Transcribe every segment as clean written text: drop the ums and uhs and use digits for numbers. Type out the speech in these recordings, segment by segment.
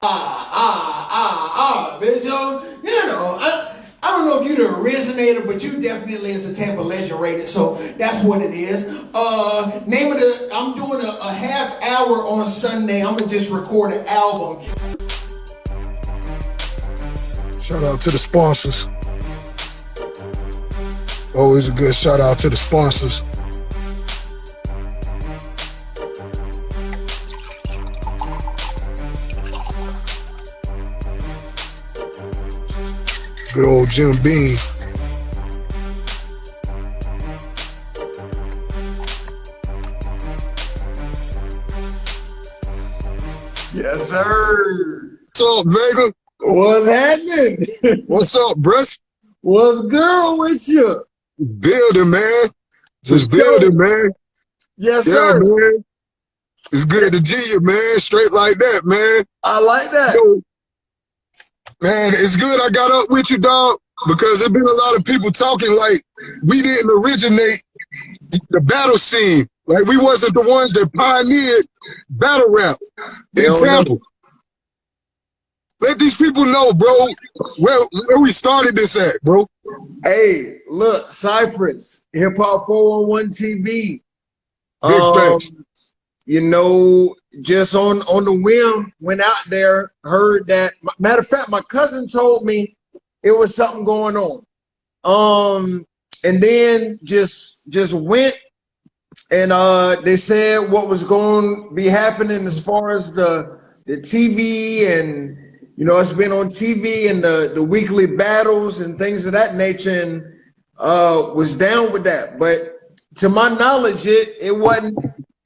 Bitch. So, I don't know if you the originator, but you definitely is a Tampa legend rated, so that's what it is. Name of I'm doing a half hour on Sunday. I'm gonna just record an album. Shout out to the sponsors. Always a good shout out to the sponsors. Good old Jim Beam. Yes, sir. What's up, Vega? What's happening? What's up, Bruce? What's good with you? Building, man. Just building, man. Yes, yeah, sir. Man. It's good to G you, man. Straight like that, man. I like that. Man, it's good I got up with you, dog, because there's been a lot of people talking like we didn't originate the battle scene. Like we wasn't the ones that pioneered battle rap in Tampa. Let these people know, bro, where we started this at, bro. Hey, look, Cypress, Hip Hop 411 TV. Big facts. You know, just on the whim, went out there, heard that. Matter of fact, my cousin told me it was something going on. And then just went and they said what was going to be happening as far as the TV, and you know, it's been on TV and the weekly battles and things of that nature, and was down with that. But to my knowledge,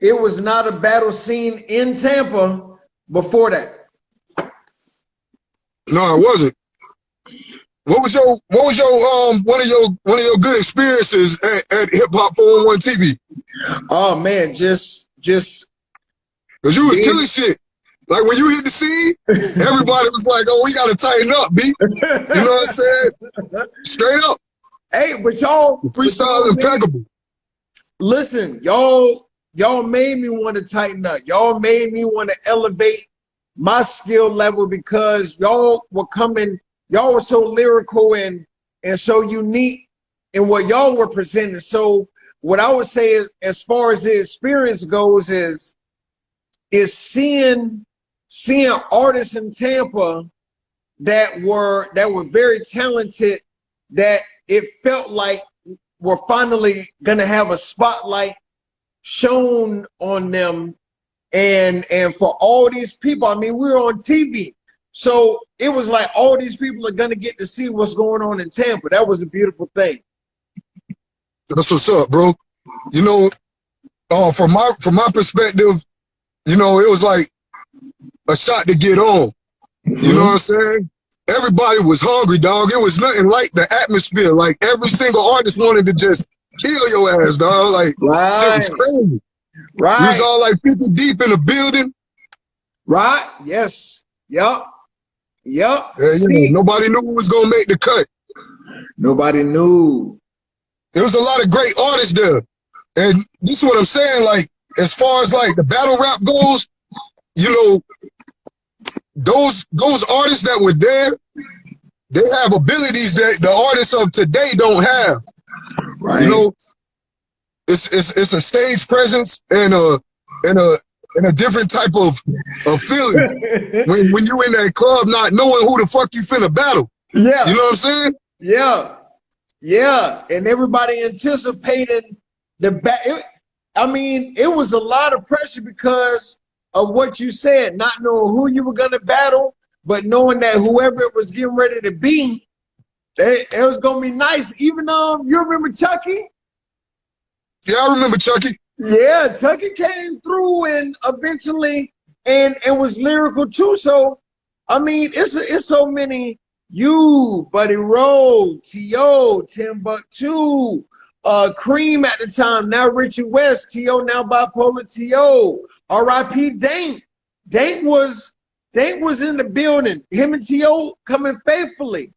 it was not a battle scene in Tampa before that. No, it wasn't. What was your one of your good experiences at Hip Hop 411 TV? Oh man, just because you was killing shit. Like when you hit the scene, everybody was like, "Oh, we gotta tighten up, B." You know what I'm saying? Straight up. Hey, but y'all, the freestyle is impeccable. Listen, y'all made me want to tighten up. Y'all made me want to elevate my skill level because y'all were coming. Y'all were so lyrical and so unique in what y'all were presenting. So what I would say is, as far as the experience goes, is seeing artists in Tampa that were very talented, that it felt like we're finally gonna have a spotlight shown on them, and for all these people. I mean, we were on TV, so it was like all these people are gonna get to see what's going on in Tampa. That was a beautiful thing. That's what's up, bro. You know, from my perspective, you know, it was like a shot to get on. You know what I'm saying? Everybody was hungry, dog. It was nothing like the atmosphere. Like every single artist wanted to just kill your ass, dog. Like shit was crazy. Right. We was all like 50 deep in the building. Right. Yes. Yep. Yeah, nobody knew who was gonna make the cut. Nobody knew. There was a lot of great artists there. And this is what I'm saying, like, as far as like the battle rap goes, you know, those artists that were there, they have abilities that the artists of today don't have. Right. You know, it's a stage presence and a different type of feeling when you in that club not knowing who the fuck you finna battle. Yeah. You know what I'm saying? Yeah. Yeah. And everybody anticipated I mean, it was a lot of pressure because of what you said, not knowing who you were gonna battle, but knowing that whoever it was getting ready to be, it was gonna be nice. Even you remember Chucky? Yeah, I remember Chucky. Yeah, Chucky came through and eventually and was lyrical too. So I mean, it's so many. You, Buddy Rowe, T.O., TIMBUK2, Cream at the time, now Richie West, T.O. now Bipolar T.O., R.I.P. Dank. Dank was in the building. Him and T.O. coming faithfully.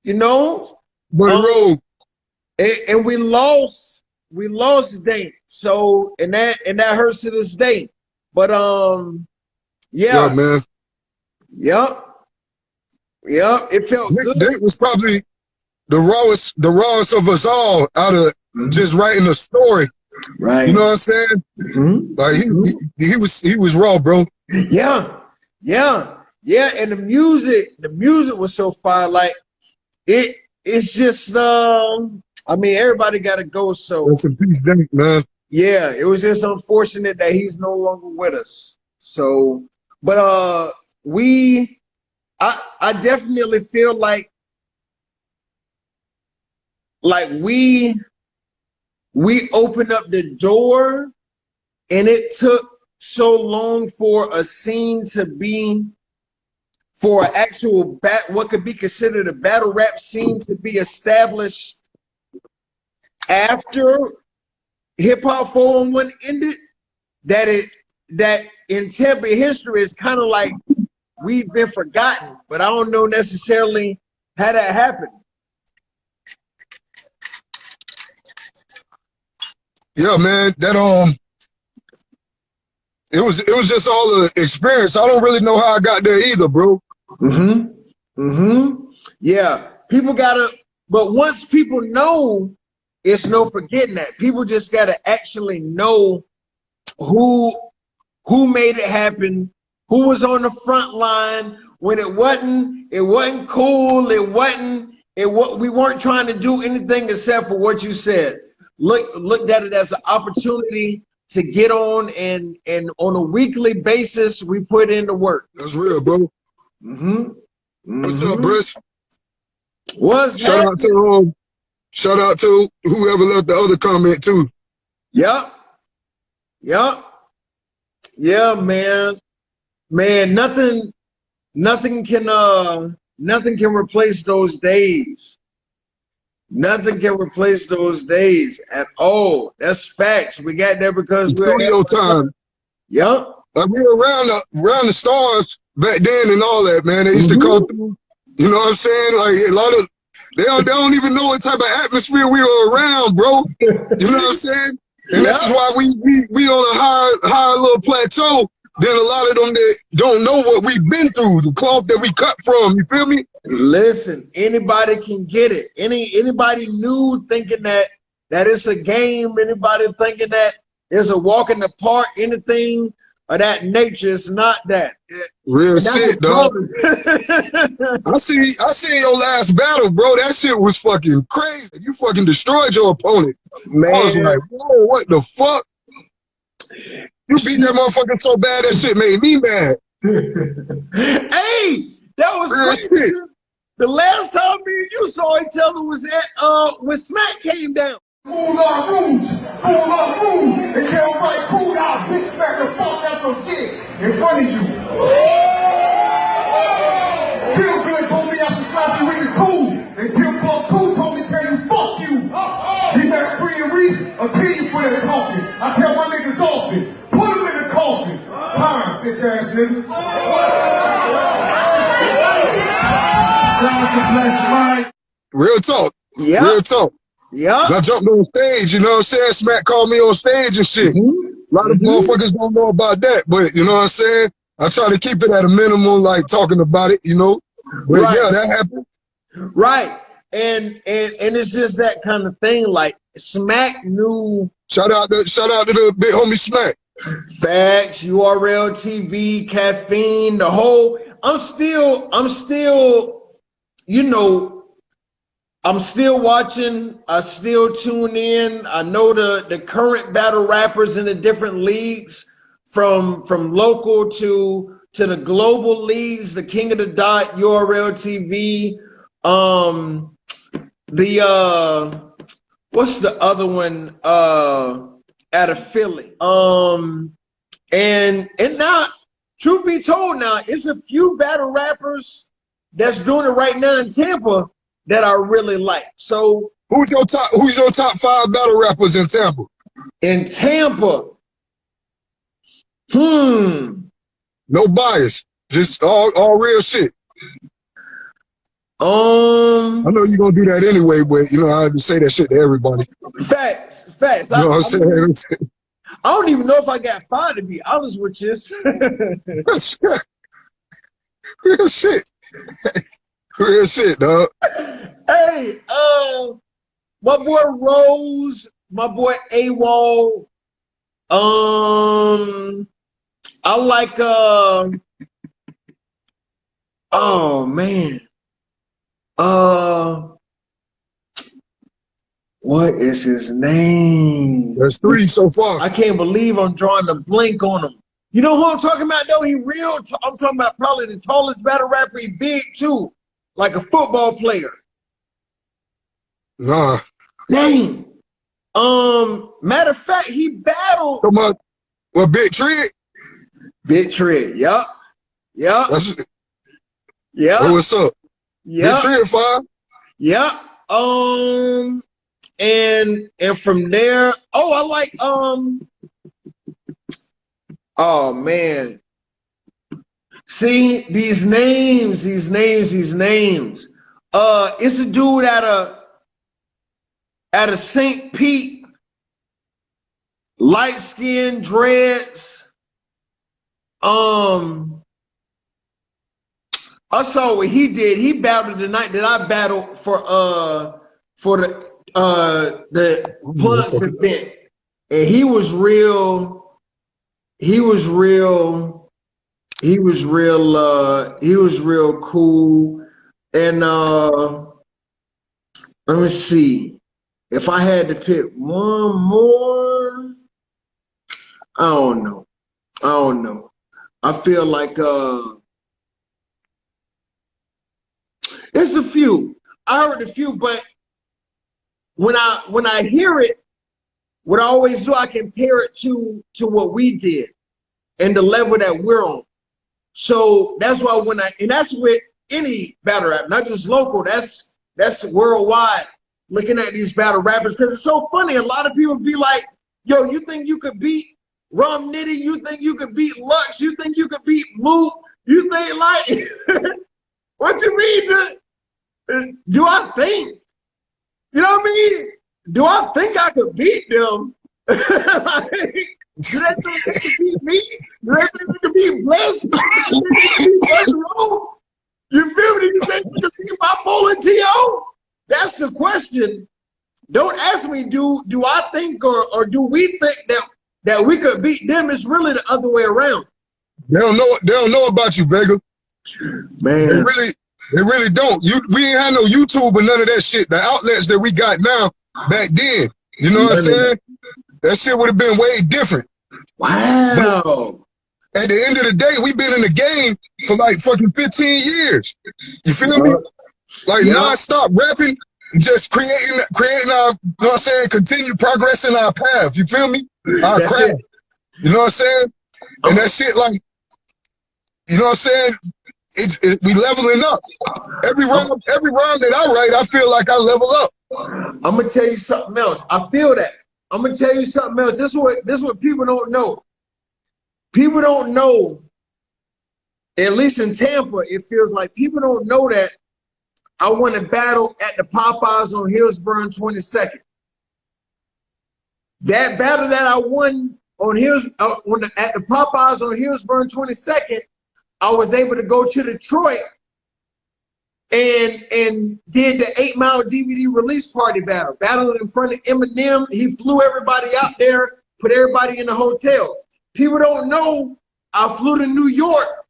You know? Buddy Rowe. And we lost Dank. So and that hurts to this day. But yeah, man. Yep. Yep. It felt good. That was probably the rawest of us all out of just writing a story. Right. You know what I'm saying? Like he was raw, bro. Yeah. Yeah. Yeah. And the music was so fire. Like it's just I mean, everybody gotta go, so That's a peace, man. yeah, it was just unfortunate that he's no longer with us. So but I definitely feel like we opened up the door, and it took so long for a scene to be, for an actual what could be considered a battle rap scene to be established after Hip Hop 411 ended, that in Tampa history is kind of like we've been forgotten, but I don't know necessarily how that happened. Yeah, man, that it was just all the experience. I don't really know how I got there either, bro. Yeah, people gotta, but once people know, it's no forgetting that. People just gotta actually know who made it happen, who was on the front line when it wasn't cool, we weren't trying to do anything except for what you said. Looked at it as an opportunity to get on, and on a weekly basis we put in the work. That's real, bro. What's up, Briss? Shout out to whoever left the other comment too. Yep. Yeah, man. Nothing can replace those days. Nothing can replace those days at all. That's facts. We got there because we're studio time. Yep. Like we were around the stars back then and all that, man. They used to come through. You know what I'm saying? Like a lot of they don't even know what type of atmosphere we were around, bro. You know what I'm saying? And this is why we on a high little plateau than a lot of them that don't know what we've been through, the cloth that we cut from. You feel me? Listen, anybody can get it. Anybody new thinking that it's a game, anybody thinking that it's a walk in the park, anything of that nature, it's not that. Real shit, dog. I seen your last battle, bro. That shit was fucking crazy. You fucking destroyed your opponent. Man. I was like, whoa, what the fuck? You beat that motherfucker so bad that shit made me mad. Hey, that was crazy. The last time me and you saw each other was at when Smack came down. Cool our rules, and tell right, cool out, bitch, smack the fuck out your chick in front of you. Feel good told me I should slap you in the cool, and TIMBUK2 told me to tell you fuck you. G-Mac Free and Reese, opinion for that talking. I tell my niggas often, put them in the coffin. Time, bitch ass nigga. Real talk. Yeah. Real talk. Yeah. I jumped on stage, you know what I'm saying? Smack called me on stage and shit. A lot of motherfuckers don't know about that, but you know what I'm saying? I try to keep it at a minimum, like talking about it, you know? But yeah, that happened. Right. And it's just that kind of thing. Like Smack knew. Shout out to the big homie Smack. Facts, URL TV, Caffeine, the whole. I'm still, you know, I'm still watching. I still tune in. I know the current battle rappers in the different leagues, from local to the global leagues. The King of the Dot, URL TV. What's the other one? Out of Philly. And now, truth be told, now it's a few battle rappers that's doing it right now in Tampa that I really like. So who's your top 5 battle rappers in Tampa? In Tampa, no bias, just all real shit. I know you're gonna do that anyway, but you know I have to say that shit to everybody. Facts. You know what I'm saying? I don't even know if I got 5, to be honest with you. Real shit. Real shit, dog. Hey, my boy Rose, my boy AWOL. I like oh man. What is his name? There's 3 so far. I can't believe I'm drawing a blank on him. You know who I'm talking about though? He real. I'm talking about probably the tallest battle rapper. He big too, like a football player. Nah. Dang. Matter of fact, he battled. Come on. Well, Big Trig? Big Trig. Yup. Yup. Yup. Hey, what's up? Yup. Big Trig 5. Yup. And from there, oh, I like oh man. See these names. It's a dude out of St. Pete, light skin, dreads. I saw what he did. He battled the night that I battled for the Blunts event, and he was real cool. And let me see if I had to pick one more. I don't know. I feel like there's a few. I heard a few, but when I hear it, what I always do, I compare it to what we did and the level that we're on. So that's why and that's with any battle rap, not just local, that's worldwide, looking at these battle rappers, because it's so funny. A lot of people be like, yo, you think you could beat Rum Nitty? You think you could beat Lux? You think you could beat Moot? You think like, what you mean? Do I think? You know what I mean? Do I think I could beat them? Like, do they think they could beat me? Do they think they could beat Bless? Do they think they could beat Bless Rowe? You feel me? Do you think you could beat Bipolar T.O.? That's the question. Don't ask me, do I think or do we think that we could beat them? It's really the other way around. They don't know about you, Vega. Man. They really don't. We ain't had no YouTube or none of that shit. The outlets that we got now, back then, you know what I'm saying? That shit would have been way different. Wow. But at the end of the day, we've been in the game for like fucking 15 years. You feel me? Like non-stop rapping, just creating our, you know what I'm saying, continue progressing our path. You feel me? Our craft. You know what I'm saying? And that shit, like, you know what I'm saying? We leveling up. Every rhyme that I write, I feel like I level up. I'm gonna tell you something else. I feel that. I'm gonna tell you something else. This is what people don't know. People don't know, at least in Tampa, it feels like people don't know that I won a battle at the Popeyes on Hillsborough and 22nd. That battle that I won on at the Popeyes on Hillsborough and 22nd, I was able to go to Detroit and did the 8 Mile DVD release party battle. Battled in front of Eminem. He flew everybody out there, put everybody in the hotel. People don't know I flew to New York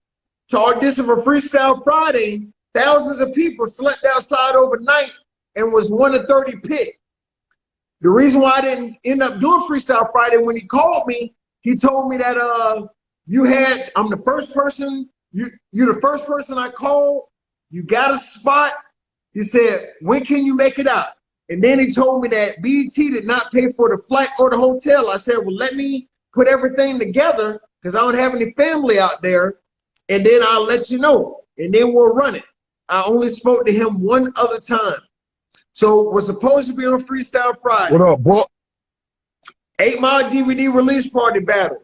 to audition for Freestyle Friday. Thousands of people slept outside overnight and was 1 of 30 picked. The reason why I didn't end up doing Freestyle Friday, when he called me, he told me that I'm the first person, you're the first person I called, you got a spot. He said, when can you make it out? And then he told me that BET did not pay for the flight or the hotel. I said, well, let me put everything together because I don't have any family out there, and then I'll let you know, and then we'll run it. I only spoke to him one other time. So we're supposed to be on Freestyle Friday. What up, boy? 8 Mile DVD release party battle.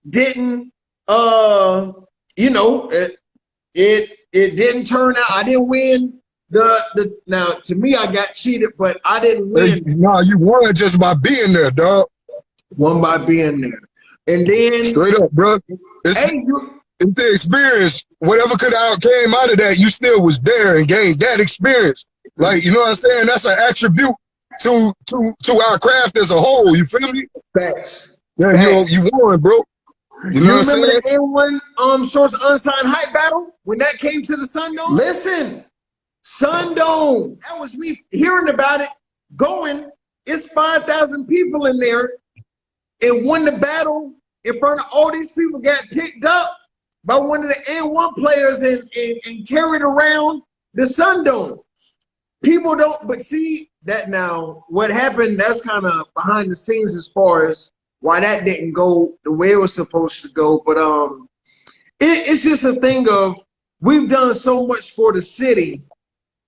Didn't, you know, it didn't turn out. I didn't win now to me, I got cheated, but I didn't win. No, you won just by being there, dog. Won by being there. And then straight up, bro. Hey, if the experience, whatever came out of that, you still was there and gained that experience. Like, you know what I'm saying? That's an attribute to our craft as a whole. You feel me? Facts. Yeah, Facts. you won, bro. You know what I'm saying? The N1 Source Unsigned Hype battle when that came to the Sundome? Listen, Sundome. That was me hearing about it, going. It's 5,000 people in there. It won the battle in front of all these people, got picked up by one of the N1 players and carried around the Sundome. People don't, but see that now, what happened, that's kind of behind the scenes as far as why that didn't go the way it was supposed to go. But it's just a thing of, we've done so much for the city,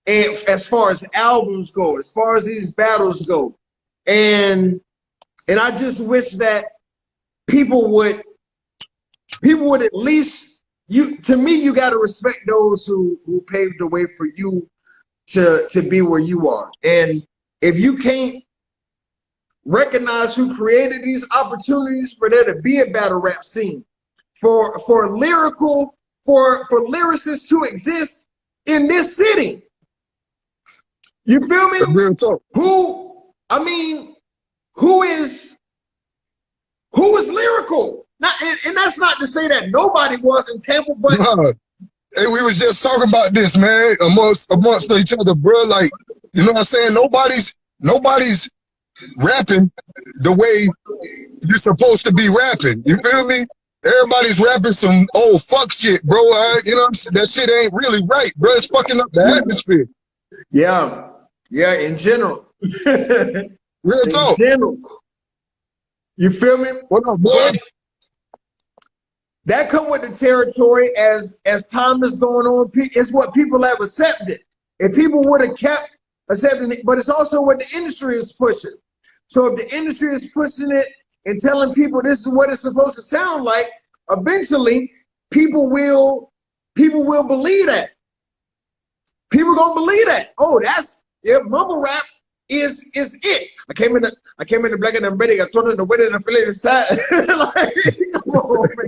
and as far as albums go, as far as these battles go. And I just wish that people would at least, to me, you got to respect those who paved the way for you to be where you are. And if you can't recognize who created these opportunities for there to be a battle rap scene, for lyricists to exist in this city, you feel me? Who is lyrical? And that's not to say that nobody was in Tampa, but hey, we was just talking about this, man, amongst each other, bro. Like, you know what I'm saying? Nobody's rapping the way you're supposed to be rapping. You feel me? Everybody's rapping some old fuck shit, bro. You know what I'm saying? That shit ain't really right, bro. It's fucking up the atmosphere. Yeah, in general. Real talk. In general. You feel me? What up, boy? That come with the territory as time is going on. It's what people have accepted. If people would have kept accepting it, but it's also what the industry is pushing. So if the industry is pushing it and telling people this is what it's supposed to sound like, eventually people will believe that. People gonna believe that. Oh, mumble rap is it. I came in the black and I'm ready. I told them the way and I feel it inside. Like, come on, man.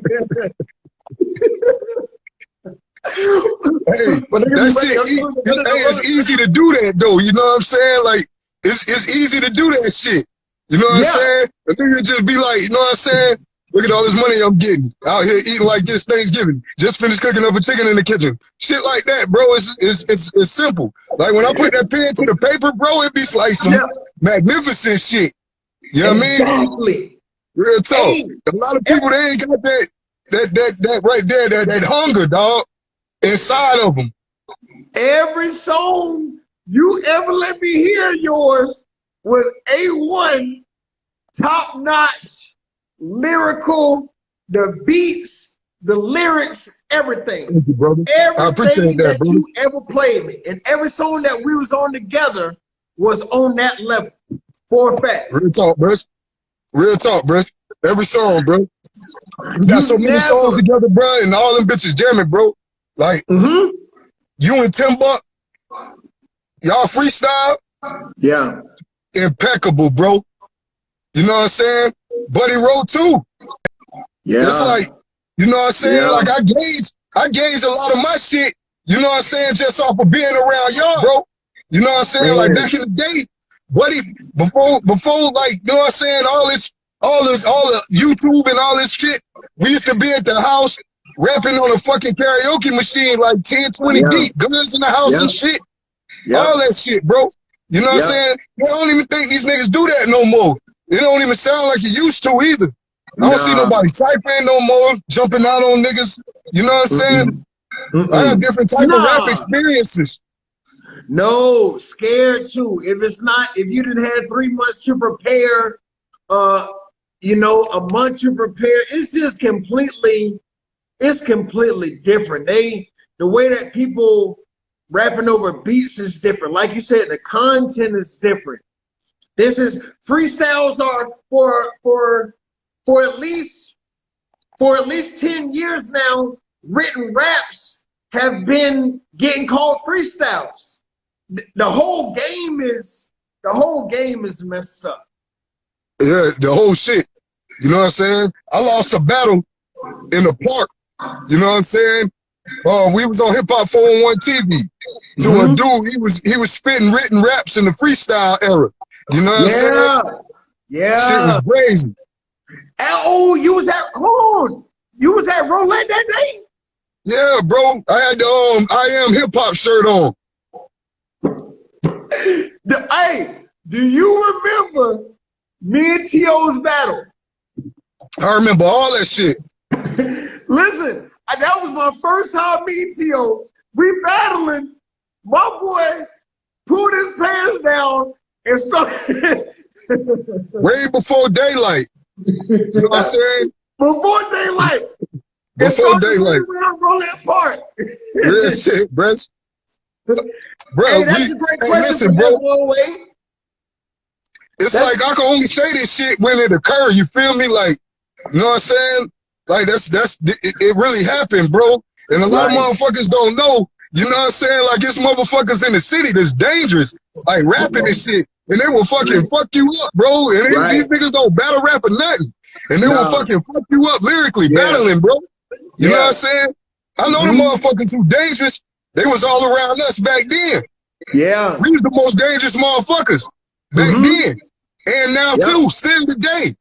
It's easy to do that though. You know what I'm saying? Like, it's easy to do that shit. You know what I'm saying? A nigga just be like, you know what I'm saying? Look at all this money I'm getting out here eating like this Thanksgiving. Just finished cooking up a chicken in the kitchen. Shit like that, bro. It's simple. Like when I put that pen to the paper, bro, it be like some magnificent shit. You know what I mean? Exactly. Real talk. Hey, a lot of people, they ain't got that right there, that hunger, dog, inside of them. Every song you ever let me hear yours was A1, top notch, lyrical, the beats, the lyrics, everything. Thank you, brother. I appreciate that, brother. You ever played me, and every song that we was on together was on that level, for a fact. Real talk, bro. Real talk, bro. Every song, bro. We got so many songs together, bro, and all them bitches jamming, bro. Like, you and TIMBUK2, y'all freestyle. Yeah. Impeccable, bro. You know what I'm saying? Buddy wrote too. Yeah. It's like, you know what I'm saying? Yeah. Like I gauged a lot of my shit, you know what I'm saying, just off of being around y'all, bro. You know what I'm saying? Like back in the day, Buddy, before like, you know what I'm saying, all the YouTube and all this shit, we used to be at the house rapping on a fucking karaoke machine like 10, 20 deep, guns in the house and shit. All that shit, bro. You know what I'm saying? I don't even think these niggas do that no more. It don't even sound like it used to either. I don't see nobody typing no more, jumping out on niggas. You know what I'm saying? I have different type of rap experiences. No, scared too. If you didn't have 3 months to prepare, you know, a month to prepare, it's just completely different. The way that people rapping over beats is different. Like you said, the content is different. Freestyles are for at least 10 years now, written raps have been getting called freestyles. The whole game is messed up. Yeah, the whole shit. You know what I'm saying? I lost a battle in the park You know what I'm saying? We was on Hip Hop 401 TV. To a dude, he was spitting written raps in the freestyle era. You know what I'm saying? Yeah. Shit was crazy. Oh, you was at, hold on. You was at Roulette that day? Yeah, bro. I had the I Am Hip Hop shirt on. Hey, do you remember me and T.O.'s battle? I remember all that shit. Listen, that was my first time meeting T.O. We battling. My boy pulled his pants down and started. Way before daylight. You know what I'm saying? Before daylight. Before daylight. Roulette Park. Real shit, bro. Bro, hey, that's a great question. Listen, bro. It's like I can only say this shit when it occurred. You feel me? Like, you know what I'm saying? Like it really happened, bro. And a lot of motherfuckers don't know. You know what I'm saying? Like, it's motherfuckers in the city that's dangerous, like rapping and shit, and they will fucking fuck you up, bro. And these niggas don't battle rap or nothing, and they will fucking fuck you up lyrically, battling, bro. You know what I'm saying? I know the motherfuckers who dangerous. They was all around us back then. Yeah, we was the most dangerous motherfuckers back then, and now too, still today.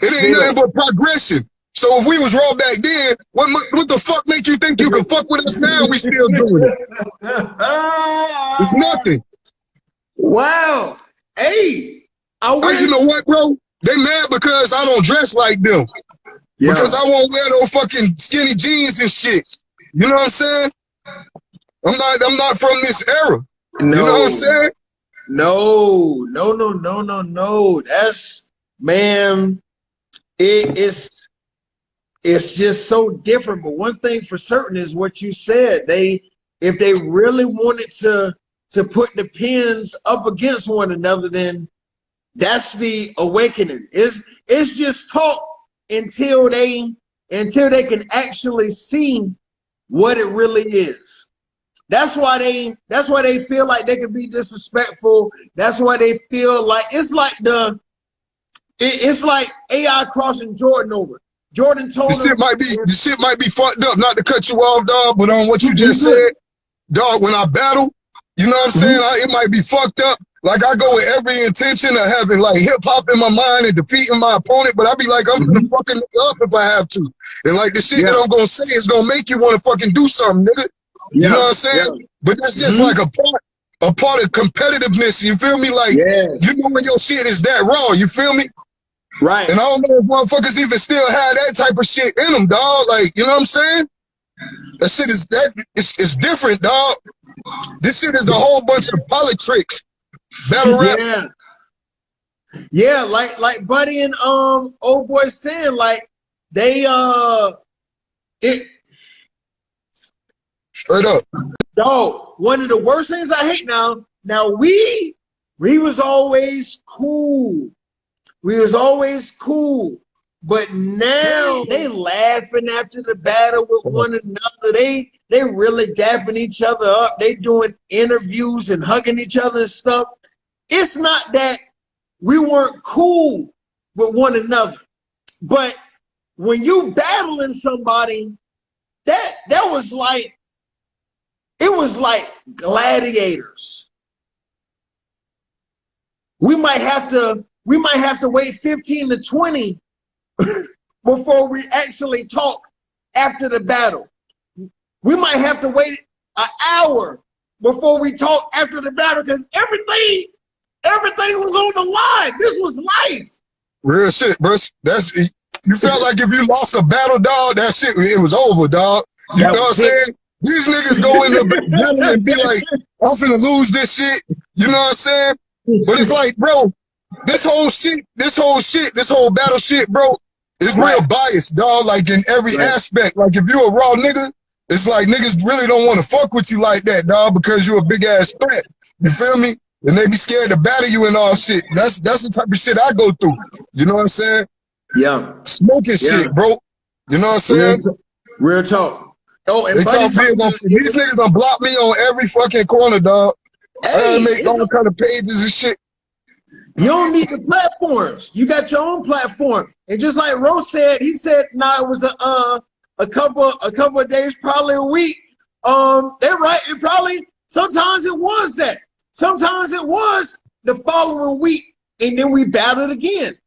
It ain't nothing but progression. So if we was raw back then, what the fuck make you think you can fuck with us now? We still doing it. It's nothing. Wow. Hey, you know what, bro? They mad because I don't dress like them. Yeah. Because I won't wear those fucking skinny jeans and shit. You know what I'm saying? I'm not from this era. No. You know what I'm saying? No. That's, man, it's just so different. But one thing for certain is what you said. If they really wanted to put the pins up against one another, then that's the awakening. It's just talk until they can actually see what it really is. That's why they feel like they can be disrespectful. That's why they feel like it's like AI crossing Jordan over. Jordan told him the shit might be fucked up, not to cut you off, dog, but on what you just said, dog, when I battle, you know what I'm saying? It might be fucked up. Like, I go with every intention of having like hip hop in my mind and defeating my opponent, but I be like, I'm gonna fucking up if I have to. And like the shit that I'm gonna say is gonna make you want to fucking do something, nigga. You know what I'm saying? But that's just like a part of competitiveness. You feel me? Like, you know when your shit is that raw, you feel me? Right. And I don't know if motherfuckers even still have that type of shit in them, dog. Like, you know what I'm saying? That shit is it's different, dog. This shit is a whole bunch of politics. Battle rap. Yeah, like Buddy and old boy saying, like they straight up. Dog, one of the worst things I hate now we was always cool. We was always cool. But now they laughing after the battle with one another. They really dapping each other up. They doing interviews and hugging each other and stuff. It's not that we weren't cool with one another. But when you battling somebody, that was like, it was like gladiators. We might have to wait 15 to 20 before we actually talk after the battle. We might have to wait an hour before we talk after the battle because everything was on the line. This was life. Real shit, bro. You felt like if you lost a battle, dog, that shit, it was over, dog. You know what I'm saying? These niggas go in the battle and be like, I'm finna lose this shit. You know what I'm saying? But it's like, bro, this whole battle shit, bro, is real biased, dog, like in every aspect. Like if you're a raw nigga, it's like niggas really don't want to fuck with you like that, dog, because you're a big ass threat. You feel me? And they be scared to battle you and all shit. That's the type of shit I go through. You know what I'm saying? Yeah. Smoking shit, bro. You know what I'm saying? Real talk. Oh, and these niggas done block me on every fucking corner, dog. I make all kind of pages and shit. You don't need the platforms. You got your own platform. And just like Rose said, he said, nah, it was a couple of days, probably a week. They're right. It probably sometimes it was that. Sometimes it was the following week, and then we battled again.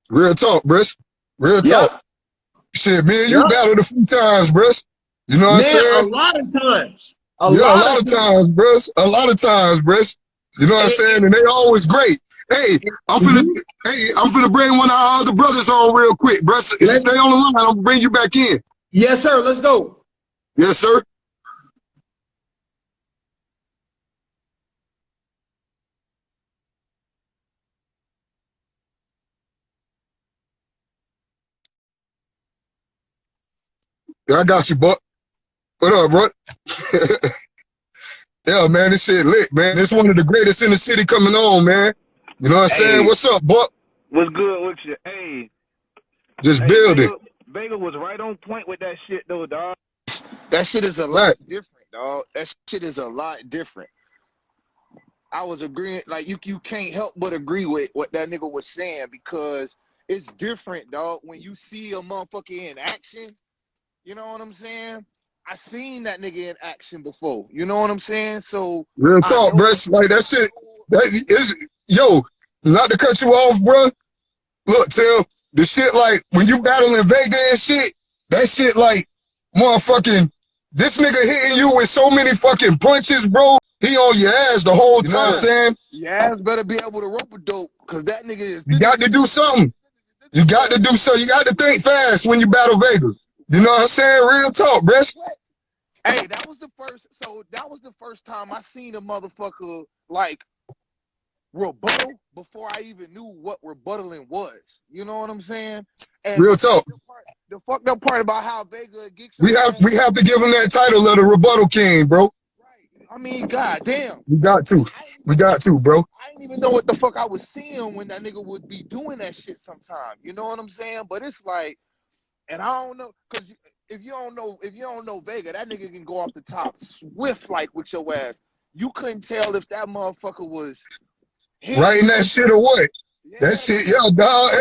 Real talk, Briss. Real talk. Shit, me and you battled a few times, Briss. You know what I'm saying? A lot of times. A lot of times, Briss. A lot of times, Briss. You know what I'm saying? And they always great. Hey, I'm finna bring one of our other brothers on real quick, Briss. Stay on the line. I'm gonna bring you back in. Yes, sir. Let's go. Yes, sir. Yeah, I got you, Buck. What up, bro? Yeah, man, this shit lit, man. It's one of the greatest in the city coming on, man. You know what I'm saying? What's up, Buck? What's good with you? Hey. Just building. Vega was right on point with that shit, though, dog. That shit is a lot different, dog. That shit is a lot different. I was agreeing, like, you can't help but agree with what that nigga was saying because it's different, dog. When you see a motherfucker in action, you know what I'm saying? I seen that nigga in action before. You know what I'm saying? So real talk, bro. Like that shit. That is, yo, not to cut you off, bro. Look, Tim, the shit like when you battling Vega and shit, that shit like motherfucking. This nigga hitting you with so many fucking punches, bro. He on your ass the whole time. You know what I'm saying? Your ass better be able to rope a dope, cause that nigga is. You got to do something. You got to do so. You got to think fast when you battle Vega. You know what I'm saying? Real talk, bro. Hey, that was the first time I seen a motherfucker like rebuttal before I even knew what rebuttaling was. You know what I'm saying? And real talk. The fucked up part about how Vega gets we have to give him that title of the rebuttal king, bro. Right. I mean, goddamn. We got to, bro. I didn't even know what the fuck I was seeing when that nigga would be doing that shit sometime. You know what I'm saying? But it's like, and I don't know, cause if you don't know Vega, that nigga can go off the top swift like with your ass. You couldn't tell if that motherfucker was writing that shit or what. Yeah. That shit, yo, dog.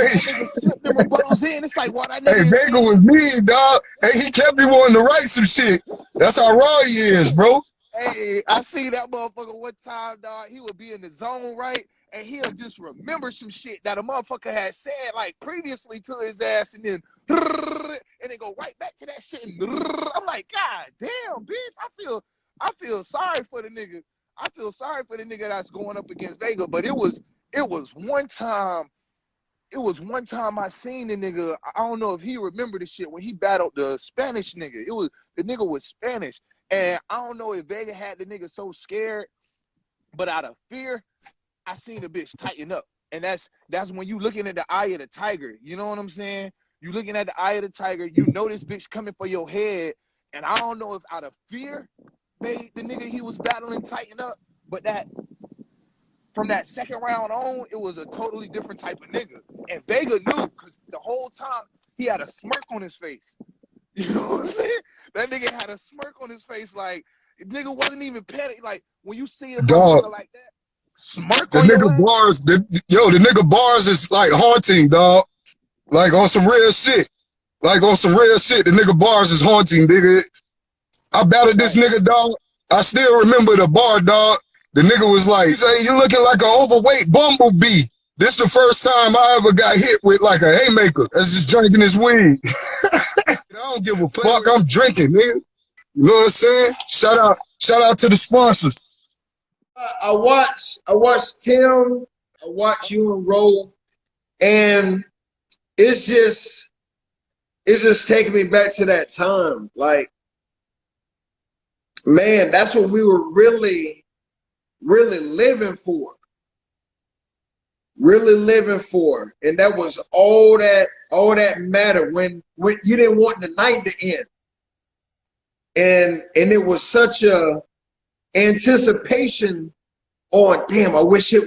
Hey, it's like what I Hey, Vega was mean, dog. Hey, he kept me wanting to write some shit. That's how raw he is, bro. Hey, I see that motherfucker one time, dog. He would be in the zone, right? And he'll just remember some shit that a motherfucker had said like previously to his ass, and then go right back to that shit. And I'm like, God damn, bitch. I feel sorry for the nigga. I feel sorry for the nigga that's going up against Vega. But it was one time. It was one time I seen the nigga. I don't know if he remembered the shit when he battled the Spanish nigga. The nigga was Spanish, and I don't know if Vega had the nigga so scared, but out of fear, I seen the bitch tighten up. And that's when you looking at the eye of the tiger. You know what I'm saying? You looking at the eye of the tiger. You know this bitch coming for your head. And I don't know if out of fear made the nigga he was battling tighten up, but that from that second round on, it was a totally different type of nigga. And Vega knew because the whole time he had a smirk on his face. You know what I'm saying? That nigga had a smirk on his face, like the nigga wasn't even panicked. Like when you see a motherfucker like that. Smirk the nigga bars, the nigga bars is like haunting, dog. Like on some real shit. Like on some real shit, the nigga bars is haunting, nigga. I battled this nigga, dog. I still remember the bar, dog. The nigga was like, "Hey, you looking like an overweight bumblebee." This the first time I ever got hit with like a haymaker. That's just drinking his weed. I don't give a fuck. I'm drinking, nigga. You know what I'm saying? Shout out to the sponsors. I watched Tim, I watched you and Ro, and it's just taking me back to that time. Like, man, that's what we were really, really living for. Really living for. And that was all that mattered when you didn't want the night to end. And it was such a anticipation on, damn, I wish this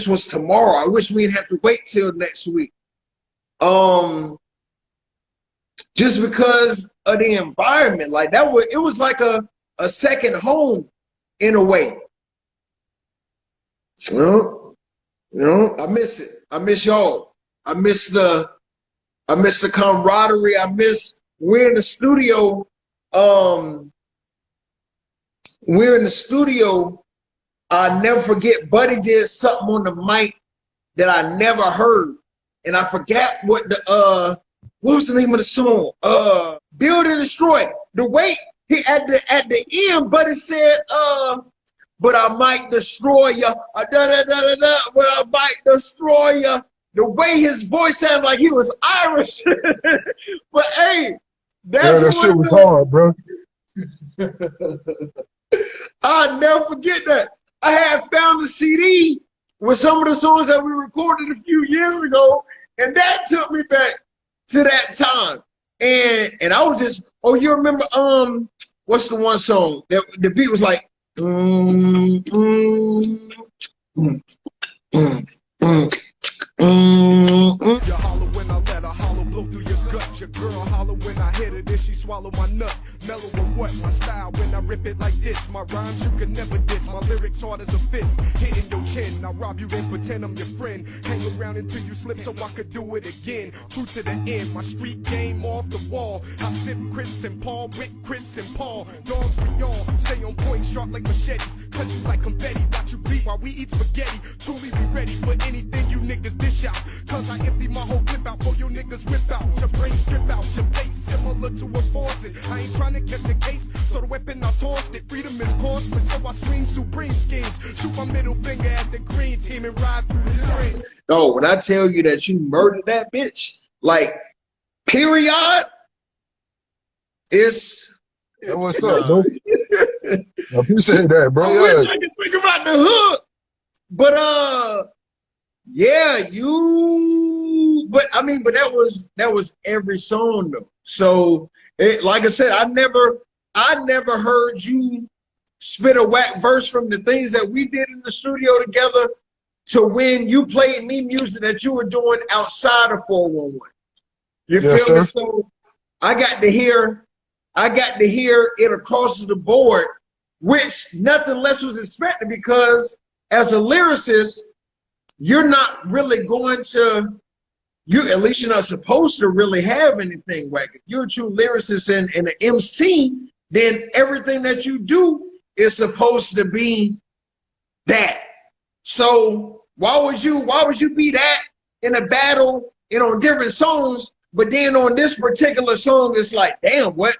was tomorrow. I wish we'd have to wait till next week. Just because of the environment, like that it was like a second home in a way. You know, I miss it. I miss y'all. I miss the camaraderie. I miss we're in the studio. We're in the studio. I'll never forget. Buddy did something on the mic that I never heard, and I forgot what was the name of the song? Build and Destroy. The way he at the end, Buddy said, but I might destroy you. But I might destroy you. The way his voice sounded like he was Irish. But hey, that shit was hard, bro. I'll never forget that. I had found the CD with some of the songs that we recorded a few years ago, and that took me back to that time. And I was just, oh, you remember what's the one song that the beat was like You hollow when I let a hollow blow through your gut. Your girl hollow when I hit her, then she swallow my nut. Mellow or what? My style when I rip it like this. My rhymes you can never diss. My lyrics hard as a fist. Hitting your chin. I rob you then pretend I'm your friend. Hang around until you slip so I could do it again. True to the end. My street game off the wall. I sip Chris and Paul with Chris and Paul. Dogs we all stay on point, sharp like machetes. Cut you like confetti. Watch you bleed while we eat spaghetti. Truly we ready for anything you niggas dish out. Cause I empty my whole clip out for your niggas whip out. Your brain strip out, your face similar to a faucet. I ain't trying to catch a case, so the weapon I tossed it. Freedom is costless, so I swing supreme schemes. Shoot my middle finger at the green team and ride through the street. No, when I tell you that you murdered that bitch, like, period, it's... What's up, bro? I appreciate that, bro. I wish I could think about the hook. But yeah, but that was every song though. So like I said, I never heard you spit a whack verse from the things that we did in the studio together to when you played me music that you were doing outside of 411. You feel me? So I got to hear it across the board, which nothing less was expected, because as a lyricist, you're not really going to, at least you're not supposed to really have anything whack. If you're a true lyricist and an MC, then everything that you do is supposed to be that. So why would you be that in a battle, on different songs, but then on this particular song, it's like, damn, what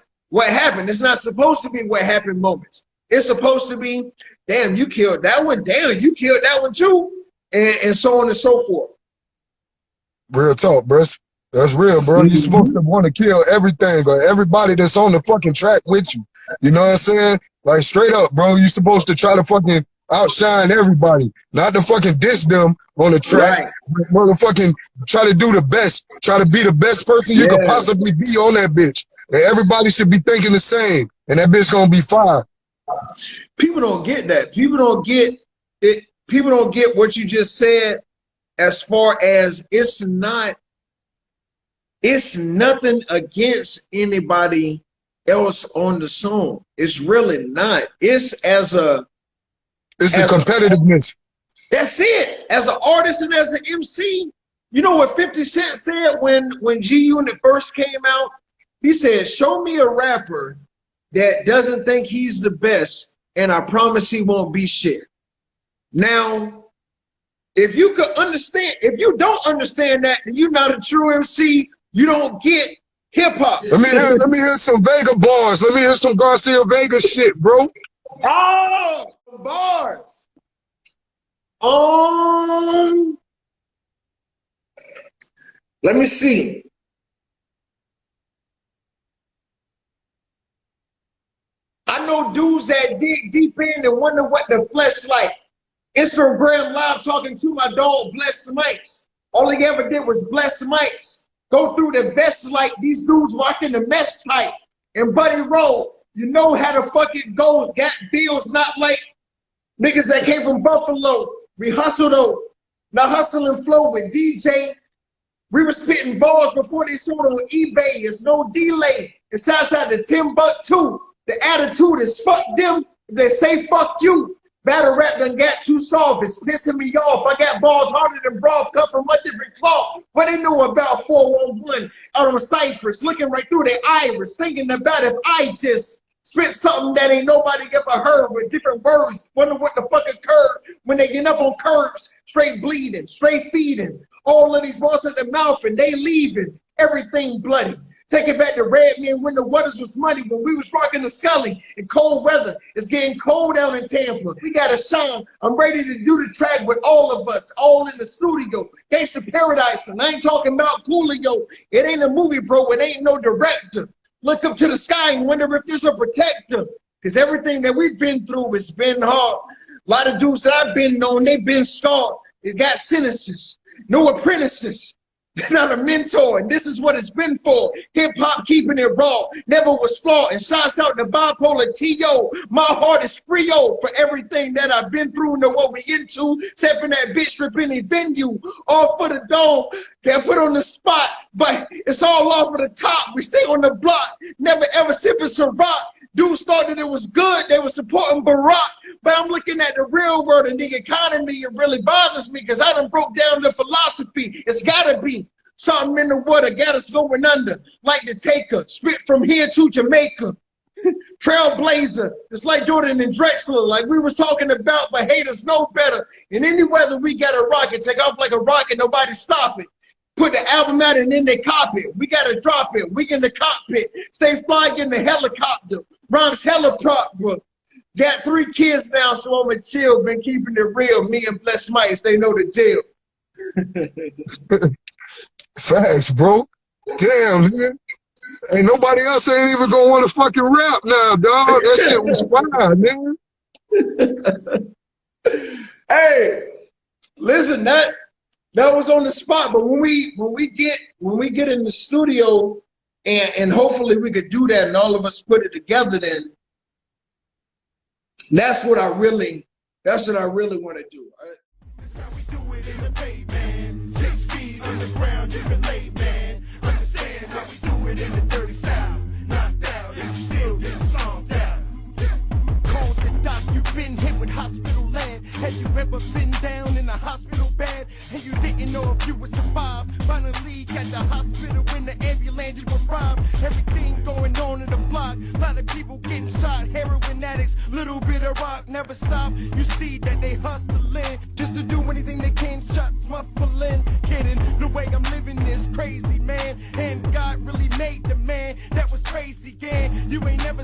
happened? It's not supposed to be what happened moments. It's supposed to be, damn, you killed that one. Damn, you killed that one too. And so on and so forth. Real talk, bro. That's real, bro. You're supposed to want to kill everything or everybody that's on the fucking track with you. You know what I'm saying? Like, straight up, bro. You're supposed to try to fucking outshine everybody, not to fucking diss them on the track. Right. But motherfucking try to do the best. Try to be the best person you could possibly be on that bitch. And everybody should be thinking the same. And that bitch gonna be fine. People don't get that. People don't get it. People don't get what you just said, as far as it's nothing against anybody else on the song. It's really not. It's the competitiveness. That's it. As an artist and as an MC, you know what 50 Cent said when G Unit first came out? He said, show me a rapper that doesn't think he's the best, and I promise he won't be shit. Now, if you could understand, if you don't understand that, then you're not a true MC. You don't get hip hop. Let me hear some Vega bars. Let me hear some Garcia Vega shit, bro. Oh, bars. Let me see. I know dudes that dig deep in and wonder what the flesh like. Instagram live talking to my dog, Bless Mics. All he ever did was bless Mics. Go through the vest like these dudes rocking the mesh tight. And Buddy Roll, you know how to fucking go. Got bills, not like niggas that came from Buffalo. We hustle though. Now hustle and flow with DJ. We were spitting balls before they sold on eBay. It's no delay. It's outside the Timbuk2. The attitude is fuck them. They say fuck you. Battle rap done got too soft. It's pissing me off. I got balls harder than broth, cut from a different cloth. What they know about 411 out on Cypress, looking right through their iris, thinking about if I just spit something that ain't nobody ever heard with different words. Wonder what the fuck occurred when they get up on curbs, straight bleeding, straight feeding. All of these balls at the mouth and they leaving. Everything bloody. Take it back to Red Men when the waters was muddy, when we was rocking the Scully in cold weather. It's getting cold down in Tampa. We got to shine. I'm ready to do the track with all of us, all in the studio. Gangsta Paradise, and I ain't talking about Coolio. It ain't a movie, bro. It ain't no director. Look up to the sky and wonder if there's a protector. Because everything that we've been through has been hard. A lot of dudes that I've been known, they've been scarred. They got sentences, no apprentices. Not a mentor, and this is what it's been for. Hip-hop keeping it raw, never was flawed. And shouts out to bipolar T.O. My heart is free-o for everything that I've been through. Know what we into, stepping that bitch strip any venue. All for the dome, get put on the spot, but it's all off of the top. We stay on the block, never ever sipping Ciroc. Dudes thought that it was good, they were supporting Barack. But I'm looking at the real world and the economy. It really bothers me because I done broke down the philosophy. It's gotta be something in the water, got us going under. Like the taker, spit from here to Jamaica. Trailblazer, it's like Jordan and Drexler, like we was talking about, but haters know better. In any weather, we got a rocket, take off like a rocket, nobody stop it. Put the album out and then they copy it. We gotta drop it, we in the cockpit. Stay flying in the helicopter. Rhymes hella proper. Got 3 kids now, so I'ma chill. Been keeping it real. Me and Bless Mice, they know the deal. Facts, bro. Damn, man. Ain't nobody else ain't even gonna want to fucking rap now, dog. That shit was fire, nigga. Hey, listen, that was on the spot. But when we get in the studio, and hopefully we could do that, and all of us put it together, then that's what I really want to do. That's how we do it in the bay, man. 6 feet underground, you can lay, man. Understand how we do it in the dirty south. Knocked out and you still getting stomped out. Call the doc, you've been hit with hospital land. Have you ever been down in a hospital bed and you didn't know if you would survive? Finally at the hospital in the ambulance you arrived. Everything going on in the block. A lot of people getting shot, heroin addicts, little bit of rock, never stop. You see that they hustling just to do anything they can. Shots muffling, kidding. The way I'm living is crazy, man. And God really made the man that was crazy, again. You ain't never